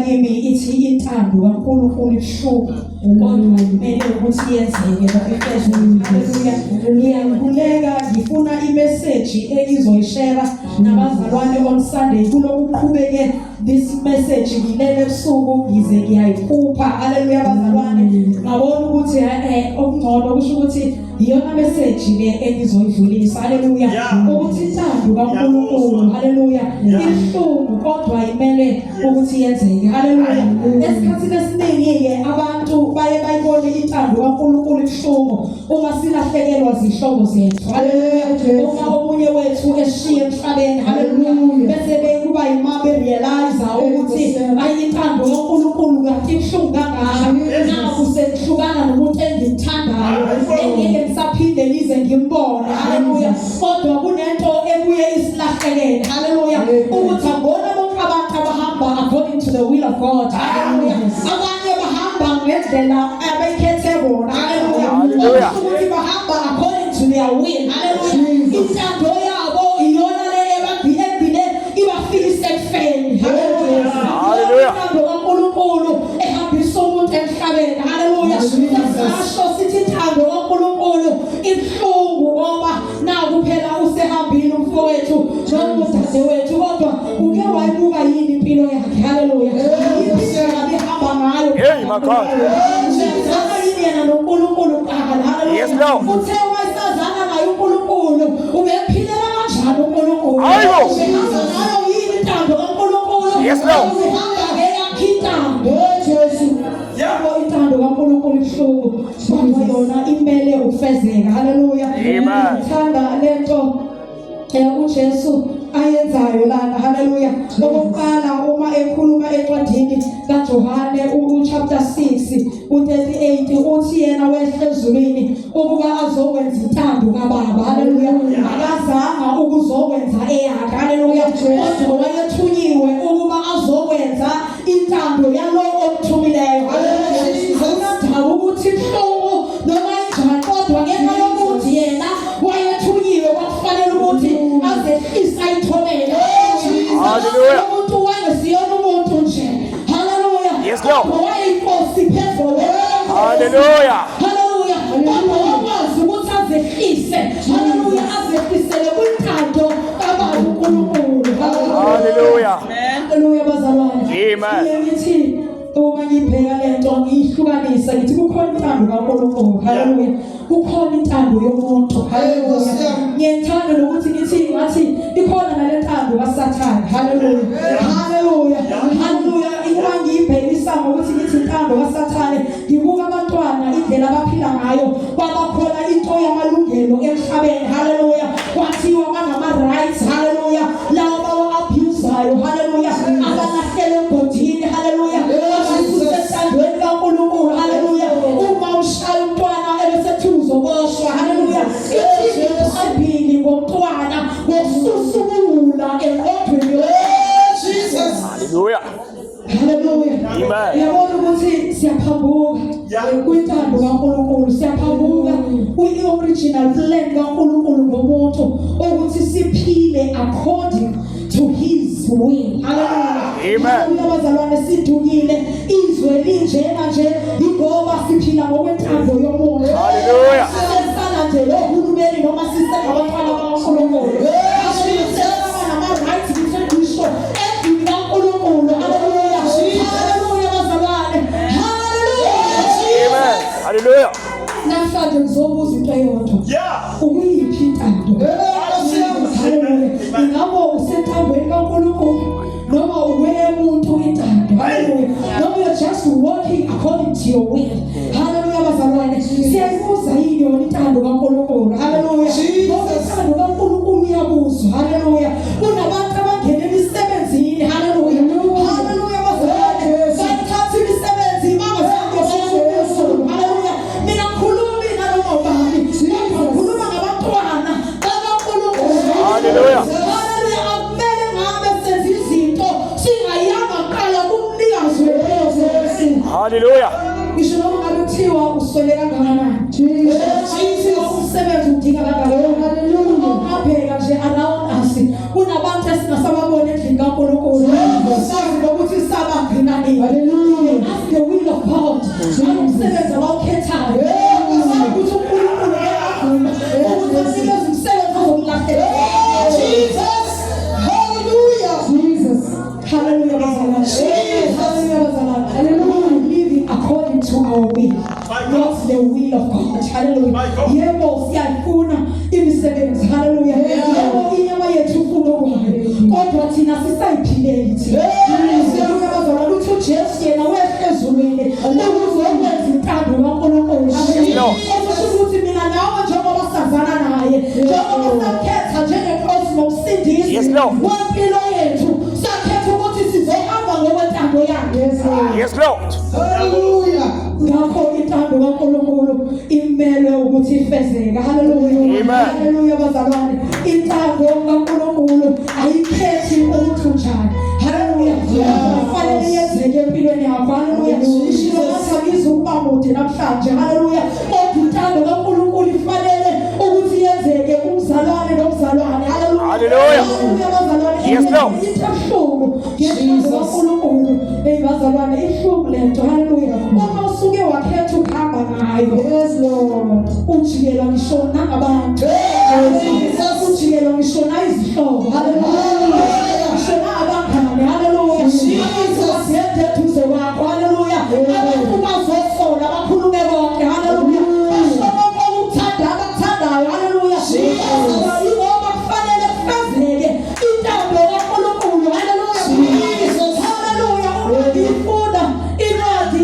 kimi ithi intando kaNkulunkulu ibuhlungu kodwa kumele ukuthi yenzeke ngoEfesu. Haleluya. Ngiyakhuleka ngifuna imessage eyizoyishare nabazalwane on Sunday kulo uqhubeke this message ngilele ebusuku ngize ngiyayiphupha. Haleluya bazalwane. Ngabona ukuthi okungcono kusho ukuthi iyona message le engizoyidlulisa. Haleluya. Ukuthi intando kaNkulunkulu haleluya ibuhlungu kodwa imele ukuthi yenzeke. Haleluya. Esikhathini esiningi ke abantu baye bayibone intando kaNkulunkulu ibuhlungu uma silahlekelwa zihlobo zethu. Haleluya. Uma omunye wethu eshiye emhlabeni. Haleluya. Bese bekuba imama realize ukuthi ayintando kaNkulunkulu kanti ibuhlungu kangaka. Naku sekuhlukana nomuntu engimthandayo engeke ngisaphinde ngize ngimbone. Haleluya. Kodwa kunento ebuye isilahlekele. Haleluya. Ukuthi ngibona bonke abantu abahamba according to the will of God. Haleluya. Abanye bahamba ngendlela abekhethe bona. Haleluya. Ukuthi bahamba according to their will. Haleluya. Intando yabo iyona le ebabhile ibafikise ekufeni. Haleluya. Haleluya. Intando kaNkulunkulu ehambisa umuntu emhlabeni. Haleluya. Sasho sithi intando kaNkulunkulu ibuhlungu ngoba naku phela usehambile umfowethu nomudadewethu kodwa uke wayibuka yini impilo yakhe. Haleluya. Ihamba ngayo. Hey makhaya. Yena noNkulunkulu qala. Yes Lord. Uthe wayesazana naye uNkulunkulu ubephilela kanjani uNkulunkulu? Hayibo. Ubehamba nayo yini intando kaNkulunkulu? Yes Lord. Ubehamba ngeyakho Jesu. Yabo intando kaNkulunkulu ibuhlungu kodwa yona imele ufezeka. Haleluya. Amen. Ngithanda lento uJesu ayenzayo lana. Haleluya. Okokuqala uma ekhuluma encwadini kaJohane chapter 6 u38 uthi yena wehle ezulwini ukuba azokwenza intando kaBaba. Haleluya. Akazanga ukuzokwenza eyakhe. Haleluya. Kodwa wayethunyiwe ukuba azokwenza intando yalo omthumileyo. Haleluya. Ukuthi ihloko noma injani kodwa ngenxa yokuthi yena wayethunyiwe kwakufanele ukuthi azehlisa ithobela. Haleluya. Umuntu wayesiyona umuntu nje. Haleluya. Yes Lord. Wayeyinkosi phezulu. Haleluya. Haleluya. Kodwa wakwazi ukuthi azehlise. Haleluya. Azehlisele kwintando kaBaba uNkulunkulu. Haleluya. Haleluya bazalwane. Amen. Ngithi uma ngibheka lento ngihlukanisa ngithi kukhona intando kaNkulunkulu. Haleluya. Kukhona intando yomuntu. Haleluya. Ngiyethanda nokuthi ngithi ngathi ikhona nalentando kaSathane. Haleluya. Haleluya. Haleluya. Uma ngibheka isimo ukuthi ngithi intando kaSathane ngibuka abantwana indlela abaphila ngayo babakhona into yamalungelo emhlabeni. Haleluya. Kwathiwa banama rights. Haleluya. Lawo bawa abusayo. Haleluya. Abalahlele egodini. Haleluya. Abasisentandweni kaNkulunkulu. Haleluya. Uma ushaya umntwana ebesethi uzoboshwa. Haleluya. Ithi ngomntwana ngokususula engqondweni. Jesus. Haleluya. Haleluya. Amen. Yabona ukuthi siyaphambuka kwintando kaNkulunkulu. Siyaphambuka kwi-original plan kaNkulunkulu ngomuntu ukuthi siphile according to his will. Haleluya. Amen. Abazalwane sidukile izwe linjena nje ingoba siphila ngokwentando yomuntu. Haleluya. Sesana nje lohulumeni noma sisengabantwana bakaNkulunkulu. Sisebenzisa nama-rights ngisho endlini kaNkulunkulu. Haleluya. Haleluya bazalwane. Haleluya. Amen. Haleluya. Namhlanje ngizobuza into eyodwa. Ukuyiphi intando? Haleluya. Ingabo usentandweni kaNkulunkulu noma umuntu intando. Haleluya. Noma you're just walking according to your will. Haleluya bazalwane. Siyayibuza yini yona intando kaNkulunkulu. Haleluya. Ngoba intando kaNkulunkulu iyabuzwa. Haleluya. Kunabantu abangena emsebenzini. Haleluya. Haleluya bazalwane. Bayithatha imisebenzi bangazange bayabuza. Haleluya. Mina ngikhulumi naloma ubani. Ngikhuluma ngabantwana bakaNkulunkulu. Haleluya. Haleluya. Akumele ngabe senza izinto singayanga qala kumnikazi wephuzu. Haleluya. Ngisho noma ngabe kuthiwa uswele kangakanani. Kuthiwa umsebenzi udinga kangakanani. Haleluya. Ungabheka nje around us. phansi kunabantu esingasababona endlini kaNkulunkulu sazi ukuthi sabagcina nini. Ask the will of God umsebenzi abawukhethayo sazi ukuthi uNkulunkulu uyavuma ukuthi asikeze umsebenzi ozomlahlekela. Jesus, hallelujah, Jesus, hallelujah, hallelujah, hallelujah, living according to our will, not the will of God. Hallelujah. Yebo siyafuna imisebenzi. Hallelujah. Yebo inyama yethu ufuna ukwayo kodwa thina sisayiphileli thina. Siyabonga bazalwane ukuthi uJesu yena wehle ezulwini ukuzokwenza intando kaNkulunkulu. Okusho ukuthi mina nawe njengoba sazana naye njengoba sakhetha njengenkosi nomsindisi wempilo yethu sakhetha ukuthi sizohamba ngokwentando yakhe. Yes, Lord. Hallelujah. Ngakho intando kaNkulunkulu imele ukuthi ifezeke. Hallelujah. Hallelujah bazalwane. Intando kaNkulunkulu ayikhethi ukuthi unjani. Hallelujah. Kufanele yenzeke empilweni yakho. Hallelujah. Ishilo ngasabiza ukuba mude namhlanje. Hallelujah. Kodwa intando kaNkulunkulu ifanele ukuthi yenzeke kumzalwane nomzalwane. Hallelujah. Yes, Lord. Intashungu ngentando kaNkulunkulu bazalwane ihlubu lento. Hallelujah. Uma usuke wakhetha ukuhamba ngayo, yes Lord, ujikela ngisho nangabantu, ujikela ngisho izihlobo. Hallelujah. Ngisho nabangane. Hallelujah. Jesus yedwa eduze kwakho. Hallelujah. Abantu bazosola bakhulume bonke. Hallelujah. Basho ukuthanda abakuthandayo. Hallelujah. Ngoba kufanele kufezeke intando kaNkulunkulu. Hallelujah. Hallelujah. Ifunda incwadi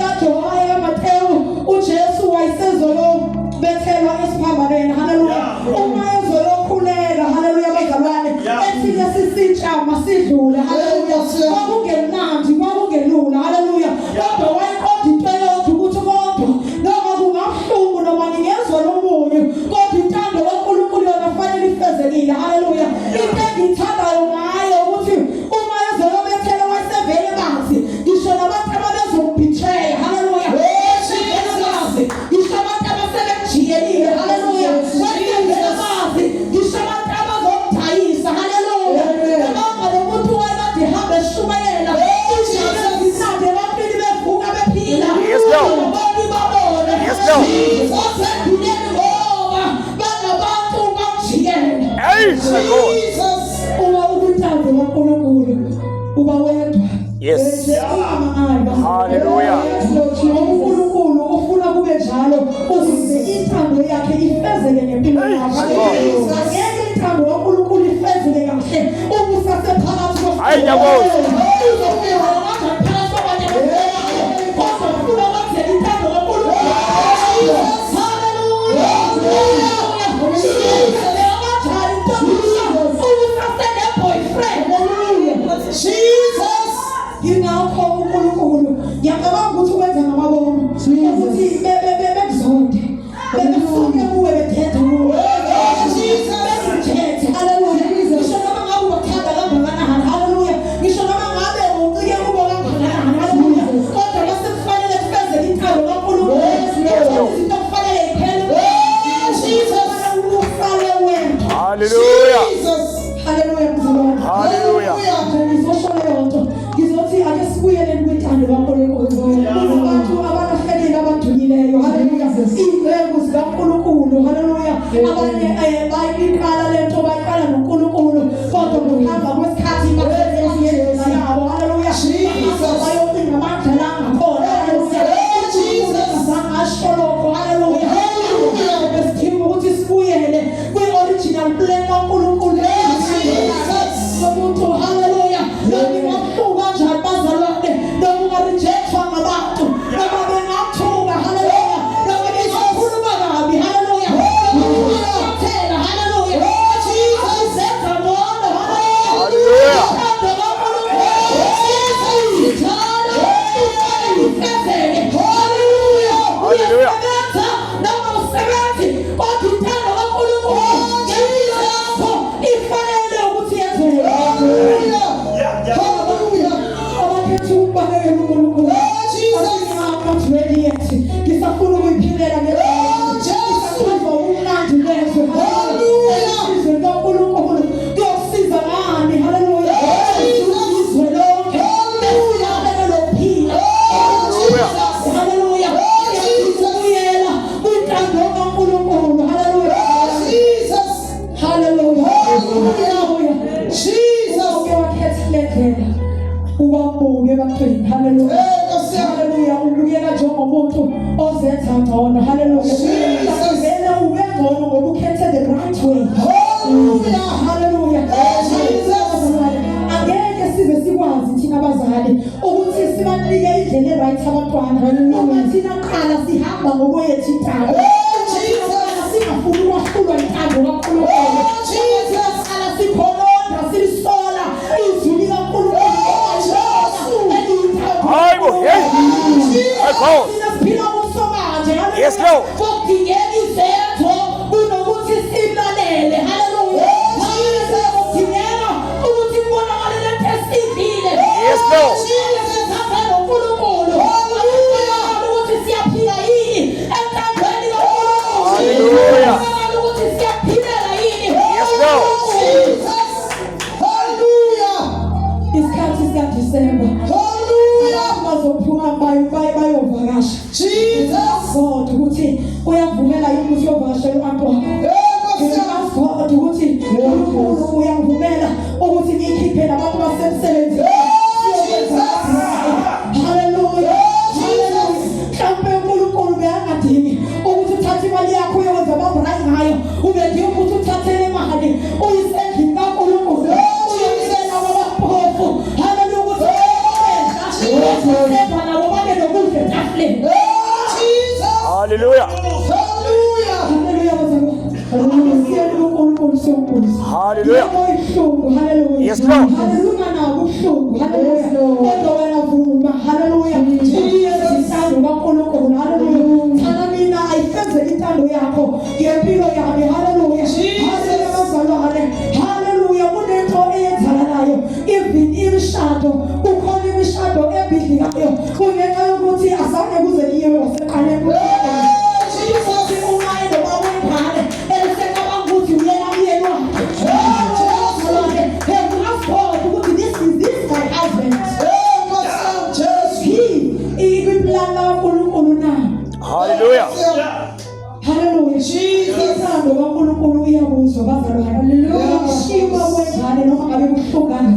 kaJohane Mateyu uJesu wayesezolo bethelwa esiphambanweni. Hallelujah. Uma ezolokhuleka. Hallelujah bazalwane. Ethi sisitshama sidlule. Hallelujah. Kwakungemnandi kwakungelula. Hallelujah. Kodwa wayeqonda into yodwa ukuthi kodwa noma kungabuhlungu noma ngingezwa lomunye kodwa intando kaNkulunkulu yona kufanele ifezekile. Hallelujah. Into engiyithandayo ngayo ukuthi uma ezolobethela wayesevele bazi ngisho nabantu ababezombetray. Hallelujah. Ngisho abantu abasebemjiyelile. Hallelujah. Wayesevele bazi ngisho abantu abazomdayisa. Hallelujah. Noma lo muntu wayekade ehamba eshumayela izizathu ebantwini bevuka bephila. Yes, Lord. Yes, Lord. Osenduleni ngoba banabantu bamjiyela. Jesus. Uma ukuthanda kaNkulunkulu uba wedwa. Yes. Hallelujah. uNkulunkulu ufuna kube njalo ukuze intando yakhe ifezeke ngempilo yakho. Ngeke intando kaNkulunkulu ifezeke kahle ubusasephakathi kwakho. Hayi nyaboza. Jesus, ingakho uNkulunkulu ngiyacabanga ukuthi wenza ngamabomu ukuthi bekuzonde bekusuke kuwe bethethe kuwe. Jesus, hallelujah. Ngisho noma ngabe ubathanda kangakanani. Hallelujah. Ngisho noma ngabe uncike kubo kangakanani. Hallelujah. Kodwa bese kufanele kufezeke intando kaNkulunkulu. Izinto kufanele iphele. Jesus, ufale wena. Hallelujah. Hallelujah mzalwane. Hallelujah. Ngizosho leyo nto ngizothi ake sibuyele kwintando kaNkulunkulu. Abantu abalahlekile abadunyileyo. Hallelujah. Izingcezu zikaNkulunkulu. Hallelujah. Abanye bayiqala lento bayiqala noNkulunkulu kodwa ngokuhamba kwesikhathi basebenza yabo. Hallelujah. Bayocinga amandla angakhona. Hallelujah. Jesus angasho lokho. Hallelujah. Besidinga ukuthi sibuyele kwi-original plan kaNkulunkulu. Umuntu hallelujah. Nami ngaphuka kanjani bazalwane noma ungarejectwa ngabantu noma bengathuka. Hallelujah. Noma bezokhuluma kabi. Hallelujah. Thela. Hallelujah. Jesus senza bona. Hallelujah. Hallelujah. Noma usebenzi kodwa intando kaNkulunkulu ngempilo yakho ifanele ukuthi yenzeke. Hallelujah. Abakhetha ukubakela uNkulunkulu. I'm not ready yet. Ngisafuna ukuyiphilela ngeJesu. Umnandi lezo. Hallelujah. KaNkulunkulu ubuye ebathweni. Hallelujah. Hallelujah. Ubukeka njengomuntu ozenza ngcono. Hallelujah. Vele ube ngcono ngoba ukhethe the right way. Hallelujah. Angeke size sikwazi thina abazali ukuthi sibanike indlela right abantwana. Uma thina qala sihamba ngokwethu intando. Singafuni ukwahluka intando kaNkulunkulu. Qala sikhononda silisola izwi likaNkulunkulu. Hayibo, hey. Yes, Lord. Yes, Lord. Hallelujah. Yes, Lord. Isikhathi sikaDisemba. Bazophuma bayovakasha. God ukuthi uyavumela yini ukuthi uyovakashela umuntu wakho. God ukuthi uyavumela ukuthi ngikhiphe nabantu basemsebenzini. Hallelujah. Mhlawumbe uNkulunkulu beyangadingi ukuthi uthathe imali yakho uyenza amabhrayi ngayo. Ubedinga ukuthi uthathele imali uyisendlini kaNkulunkulu. Uyisela kwabaphofu. Hallelujah. Hallelujah. Hallelujah. Yes, Lord. Even imishado ukhona imishado ebhidlikayo kungenxa yokuthi azange kuze kiyo waseqaleni Jesus umayelo wawuphale elisecabanga ukuthi uyena uyena ukuthi this is my husband ikwiplan kaNkulunkulu na. Hallelujah. Hallelujah. Jesus uyabuzo bazalwane. Hallelujah. Shima wengane noma ngabe kuhlukana